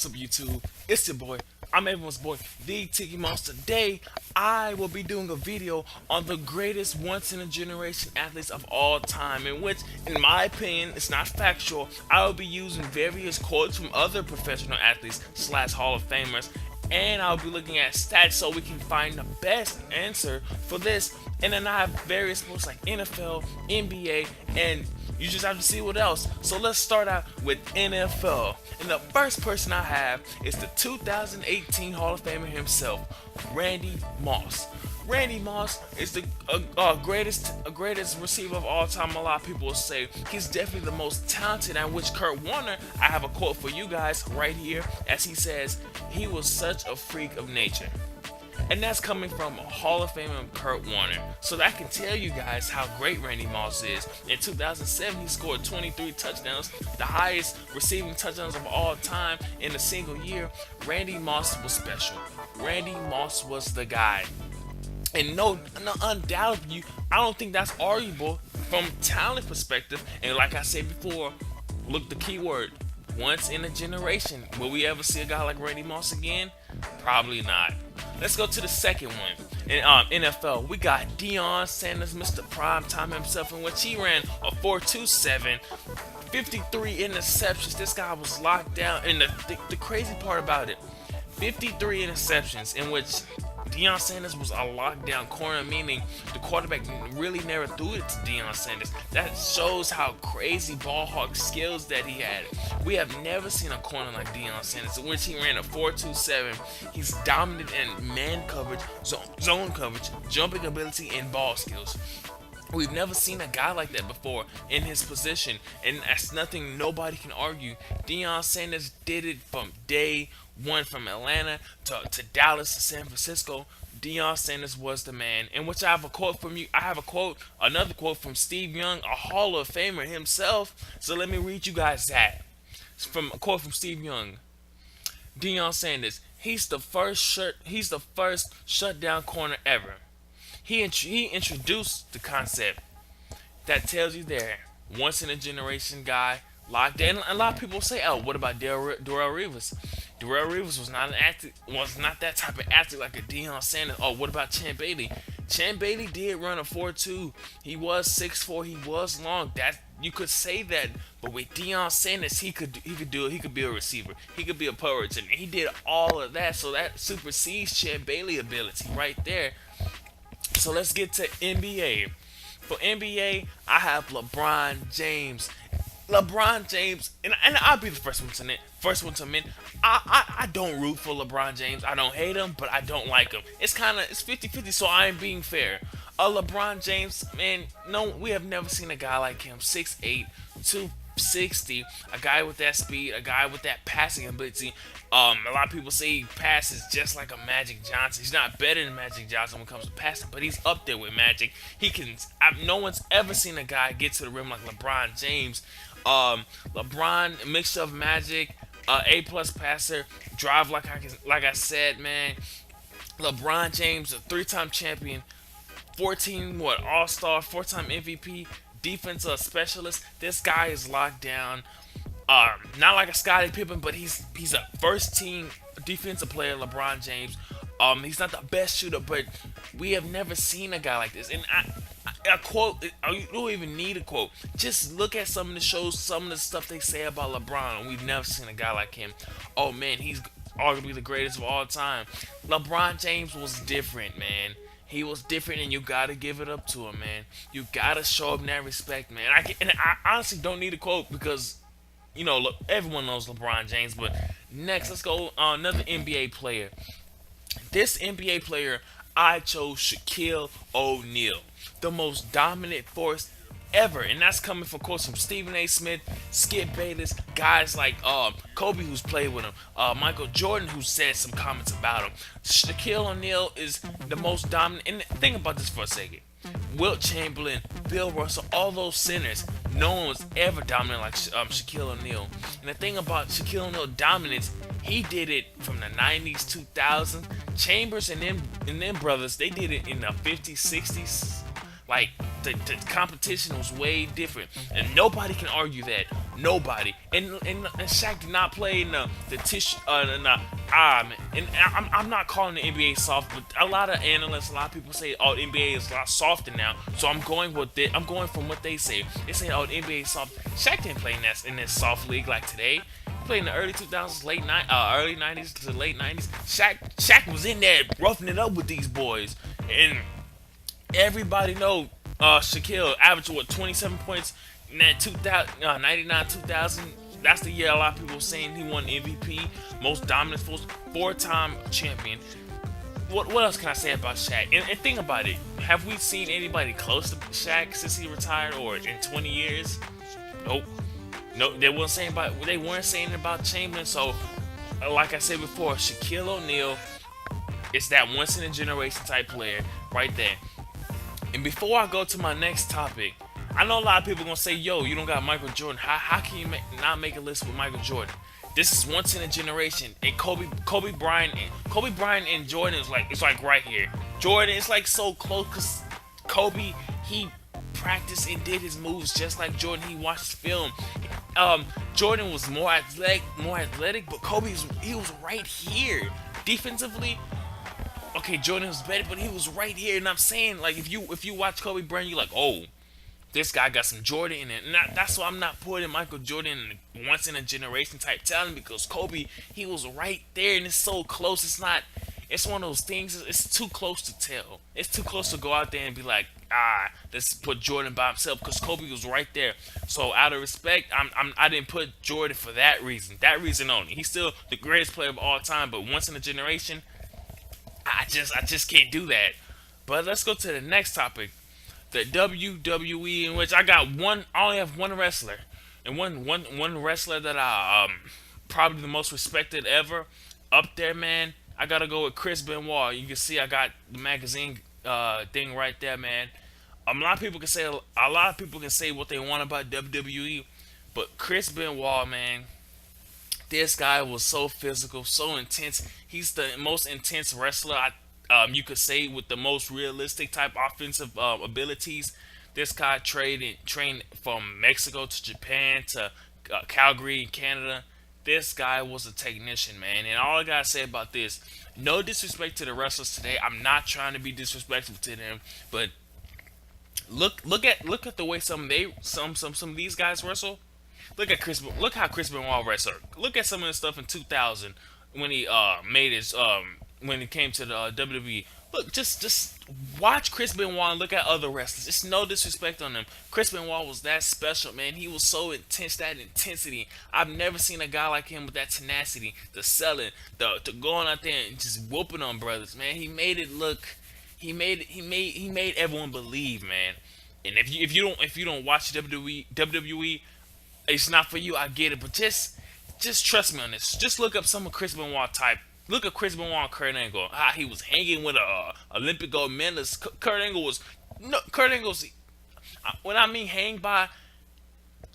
What's up, YouTube? It's your boy. I'm everyone's boy, the Tiki Monster. Today, I will be doing a video on the greatest once-in-a-generation athletes of all time, in which, in my opinion, it's not factual. I will be using various quotes from other professional athletes slash Hall of Famers, and I'll be looking at stats so we can find the best answer for this. And then I have various quotes like NFL, NBA, and you just have to see what else. So let's start out with NFL. And the first person I have is the 2018 Hall of Famer himself, Randy Moss. Randy Moss is the greatest receiver of all time. A lot of people will say he's definitely the most talented. And which Kurt Warner, I have a quote for you guys right here, as he says, "He was such a freak of nature." And that's coming from Hall of Famer Kurt Warner. So that can tell you guys how great Randy Moss is. In 2007, he scored 23 touchdowns, the highest receiving touchdowns of all time in a single year. Randy Moss was special. Randy Moss was the guy. And no, undoubtedly, I don't think that's arguable from talent perspective. And like I said before, look, the key word, once in a generation. Will we ever see a guy like Randy Moss again? Probably not. Let's go to the second one. In NFL, we got Deion Sanders, Mr. Primetime himself, in which he ran a 4.27, 53 interceptions. This guy was locked down. And the crazy part about it, 53 interceptions, in which Deion Sanders was a lockdown corner, meaning the quarterback really never threw it to Deion Sanders. That shows how crazy ball hawk skills that he had. We have never seen a corner like Deion Sanders, in which he ran a 4.27. He's dominant in man coverage, zone coverage, jumping ability, and ball skills. We've never seen a guy like that before in his position, and that's nothing nobody can argue. Deion Sanders did it from day one, from Atlanta to Dallas to San Francisco. Deion Sanders was the man. In which I have a quote from you. I have another quote from Steve Young, a Hall of Famer himself. So let me read you guys that. It's from a quote from Steve Young. Deion Sanders, he's the first shutdown corner ever. He introduced the concept. That tells you there, once in a generation guy, locked in. A lot of people say, "Oh, what about Darrelle Revis?" Darrelle Revis was not that type of athlete like a Deion Sanders. Oh, what about Champ Bailey? Champ Bailey did run a 4.2. He was 6'4". He was long. That you could say that, but with Deion Sanders, he could do it. He could be a receiver. He could be a poet, and he did all of that. So that supersedes Champ Bailey ability right there. So let's get to NBA. For NBA, I have LeBron James. LeBron James, and I'll be the first one to admit, I don't root for LeBron James. I don't hate him, but I don't like him. It's 50-50, so I am being fair. LeBron James, man, no, we have never seen a guy like him. 6'8", 260, a guy with that speed, a guy with that passing ability. A lot of people say he passes just like a Magic Johnson. He's not better than Magic Johnson when it comes to passing, but he's up there with Magic. No one's ever seen a guy get to the rim like LeBron James. LeBron, a mixture of Magic, A+ passer, drive like I said, man. LeBron James, a 3-time champion, 14 All-Star, 4-time MVP, defensive specialist. This guy is locked down. Not like a Scottie Pippen, but he's a first-team defensive player, LeBron James. He's not the best shooter, but we have never seen a guy like this. And a quote, you don't even need a quote. Just look at some of the shows, some of the stuff they say about LeBron, and we've never seen a guy like him. Oh man, he's arguably the greatest of all time. LeBron James was different, man. He was different, and you gotta give it up to him, man. You gotta show him that respect, man. I honestly don't need a quote because, you know, look, everyone knows LeBron James. But next, let's go on another NBA player. This NBA player, I chose Shaquille O'Neal, the most dominant force ever, and that's coming from quotes from Stephen A. Smith, Skip Bayless, guys like Kobe, who's played with him, Michael Jordan, who said some comments about him. Shaquille O'Neal is the most dominant. And think about this for a second. Wilt Chamberlain, Bill Russell, all those centers, no one was ever dominant like Shaquille O'Neal. And the thing about Shaquille O'Neal dominance, he did it from the 90s, 2000s. Chambers and them brothers, they did it in the 50s, 60s. Like, the competition was way different, and nobody can argue that. Nobody. And Shaq did not play in the tissue. And I'm not calling the NBA soft, but a lot of analysts, a lot of people say, oh, the NBA is a lot softer now. So I'm going with it. I'm going from what they say. They say, oh, the NBA is soft. Shaq didn't play in that soft league like today. He played in the early 2000s, early 90s to late 90s. Shaq was in there roughing it up with these boys, and everybody know Shaquille averaged what 27 points in that 2000, 99 2000. That's the year a lot of people were saying he won MVP, most dominant force, four-time champion. What else can I say about Shaq? And think about it. Have we seen anybody close to Shaq since he retired or in 20 years? Nope. No, they weren't saying about Chamberlain. So, like I said before, Shaquille O'Neal is that once in a generation type player right there. And before I go to my next topic, I know a lot of people gonna say, "Yo, you don't got Michael Jordan. How can you not make a list with Michael Jordan? This is once in a generation." And Kobe Bryant and Jordan is like it's like right here. Jordan is like so close because Kobe he practiced and did his moves just like Jordan. He watched film. Jordan was more athletic, but he was right here defensively. Okay, Jordan was better, but he was right here, and I'm saying like if you watch Kobe Bryant, you're like, oh, this guy got some Jordan in it. And that's why I'm not putting Michael Jordan in once in a generation type talent because Kobe, he was right there, and it's so close. It's one of those things. It's too close to tell. It's too close to go out there and be like, let's put Jordan by himself because Kobe was right there. So out of respect, I didn't put Jordan for that reason. That reason only. He's still the greatest player of all time, but once in a generation, I just can't do that. But let's go to the next topic, the WWE, in which I only have one wrestler, and one wrestler that I probably the most respected ever up there, man. I gotta go with Chris Benoit. You can see I got the magazine thing right there, man. A lot of people can say what they want about WWE, but Chris Benoit, man, this guy was so physical, so intense. He's the most intense wrestler you could say with the most realistic type offensive abilities. This guy trained from Mexico to Japan to Calgary, Canada. This guy was a technician, man. And all I gotta say about this, no disrespect to the wrestlers today. I'm not trying to be disrespectful to them, but look at the way some of these guys wrestle. Look how Chris Benoit wrestled. Look at some of the stuff in 2000 when he made his when he came to the WWE. Look, just watch Chris Benoit and look at other wrestlers. It's no disrespect on them. Chris Benoit was that special, man. He was so intense, that intensity. I've never seen a guy like him with that tenacity, the selling, the going out there and just whooping on brothers, man. He made it look. He made everyone believe, man. And if you don't watch WWE, it's not for you. I get it, but just trust me on this. Just look up some of Chris Benoit type. Look at Chris Benoit and Kurt Angle. How he was hanging with a Olympic gold medalist. Kurt Angle was no. Kurt Angle's when I mean hang by.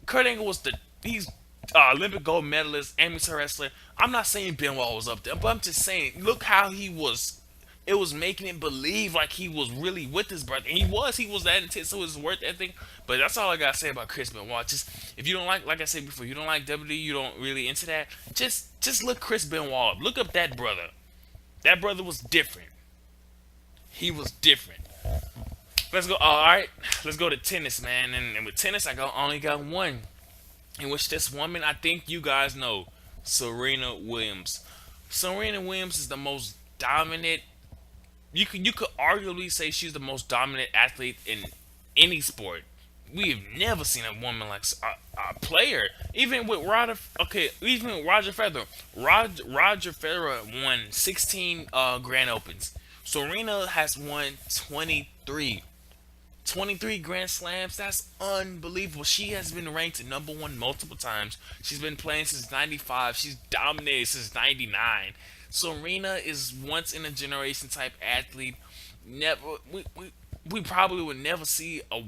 Kurt Angle was he's Olympic gold medalist, amateur wrestler. I'm not saying Benoit was up there, but I'm just saying look how he was. It was making it believe like he was really with his brother. And he was that intense, so it was worth ethic. But that's all I gotta say about Chris Benoit. Just if you don't like I said before, you don't like WWE, you don't really into that. Just look Chris Benoit up. Look up that brother. That brother was different. He was different. Let's go. All right, let's go to tennis, man. And with tennis, only got one, in which this woman I think you guys know, Serena Williams. Serena Williams is the most dominant. You could arguably say she's the most dominant athlete in any sport. We've never seen a woman like a player. Even with Roger Federer. Roger Federer won 16 Grand Opens. Serena has won 23. 23 Grand Slams. That's unbelievable. She has been ranked number one multiple times. She's been playing since 95. She's dominated since 99. Serena is once in a generation type athlete. Never we probably would never see a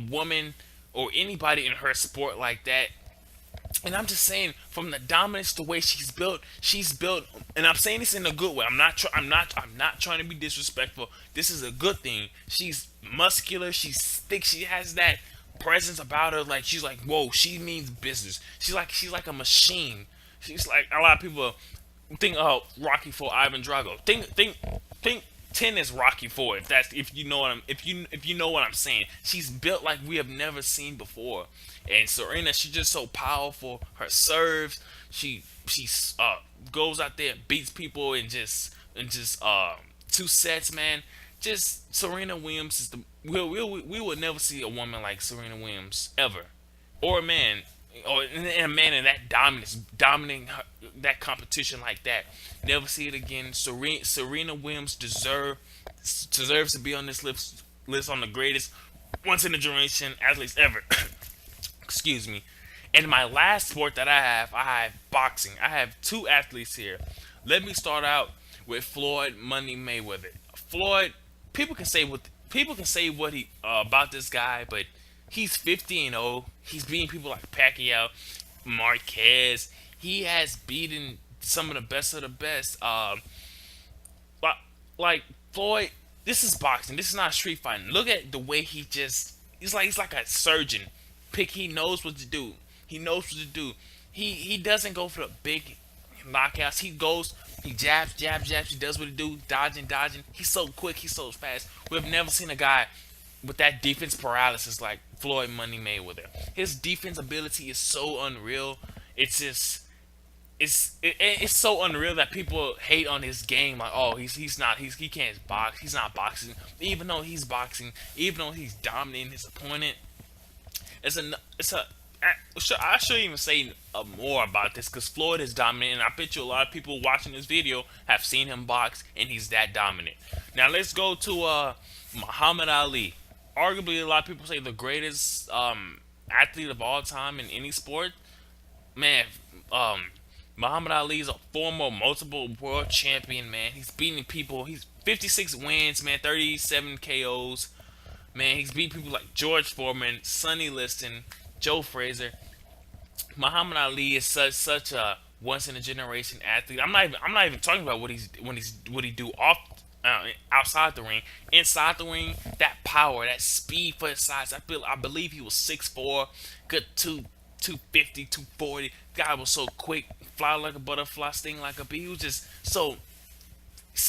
woman or anybody in her sport like that. And I'm just saying, from the dominance, the way she's built, and I'm saying this in a good way. I'm not trying to be disrespectful. This is a good thing. She's muscular. She's thick. She has that presence about her. Like she's like, whoa. She means business. She's like a machine. She's like a lot of people think Rocky for Ivan Drago. Think 10 is Rocky 4, if you know what if you know what I'm saying. She's built like we have never seen before. And Serena, she's just so powerful. Her serves, she goes out there, beats people in just 2 sets, man. Just Serena Williams is the we will never see a woman like Serena Williams ever, or a man, or and a man in that dominance, dominating that competition like that. Never see it again. Serena Williams deserves to be on this list on the greatest once in a generation athletes ever. Excuse me. And my last sport that I have boxing. I have two athletes here. Let me start out with Floyd Money Mayweather. Floyd, people can say what he about this guy, but he's 50-0. He's beating people like Pacquiao, Marquez. He has beaten some of the best of the best. But like Floyd, this is boxing. This is not street fighting. Look at the way he's like a surgeon. He knows what to do. He knows what to do. He doesn't go for the big knockouts. He jabs. He does what he do, dodging. He's so quick. He's so fast. We've never seen a guy with that defense paralysis like Floyd Money Mayweather. His defense ability is so unreal. It's just it's so unreal that people hate on his game. Like, oh, he can't box. He's not boxing. Even though he's boxing, even though he's dominating his opponent, I should even say more about this because Floyd is dominant, and I bet you a lot of people watching this video have seen him box, and he's that dominant. Now let's go to Muhammad Ali. Arguably, a lot of people say the greatest athlete of all time in any sport. Man, Muhammad Ali is a former multiple world champion. Man, he's beating people. He's 56 wins, man, 37 KOs. Man, he's beat people like George Foreman, Sonny Liston, Joe Frazier. Muhammad Ali is such a once in a generation athlete. I'm not even talking about what he do outside the ring. Inside the ring, that power, that speed for his size. I believe he was 6'4", good 250, 240. Guy was so quick, fly like a butterfly, sting like a bee. He was just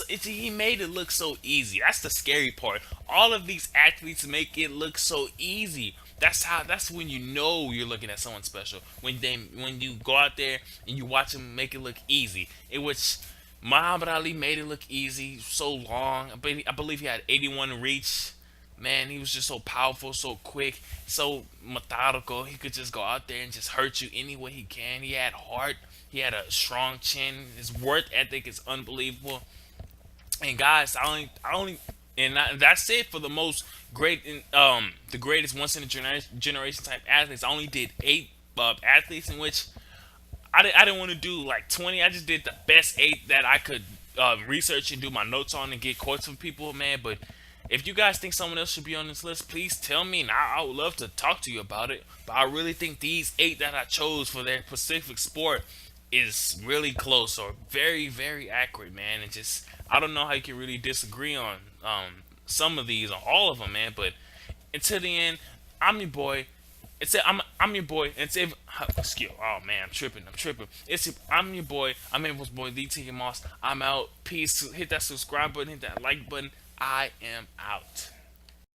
he made it look so easy. That's the scary part. All of these athletes make it look so easy. That's when you know you're looking at someone special. When you go out there and you watch them make it look easy. In which Muhammad Ali made it look easy so long. I believe he had 81 reach. Man, he was just so powerful, so quick, so methodical. He could just go out there and just hurt you any way he can. He had heart. He had a strong chin. His work ethic is unbelievable. And guys, that's it for the most the greatest once in a generation type athletes. I only did 8 athletes, in which I didn't want to do like 20. I just did the best 8 that I could research and do my notes on and get quotes from people, man. But if you guys think someone else should be on this list, please tell me, and I would love to talk to you about it. But I really think these 8 that I chose for their specific sport is really close or very, very accurate, man. And just I don't know how you can really disagree on some of these, on all of them, man. But until the end, I'm your boy. I'm your boy. Excuse. Oh man, I'm tripping. I'm your boy. I'm April's boy, the Tiki Moss. I'm out. Peace. Hit that subscribe button. Hit that like button. I am out.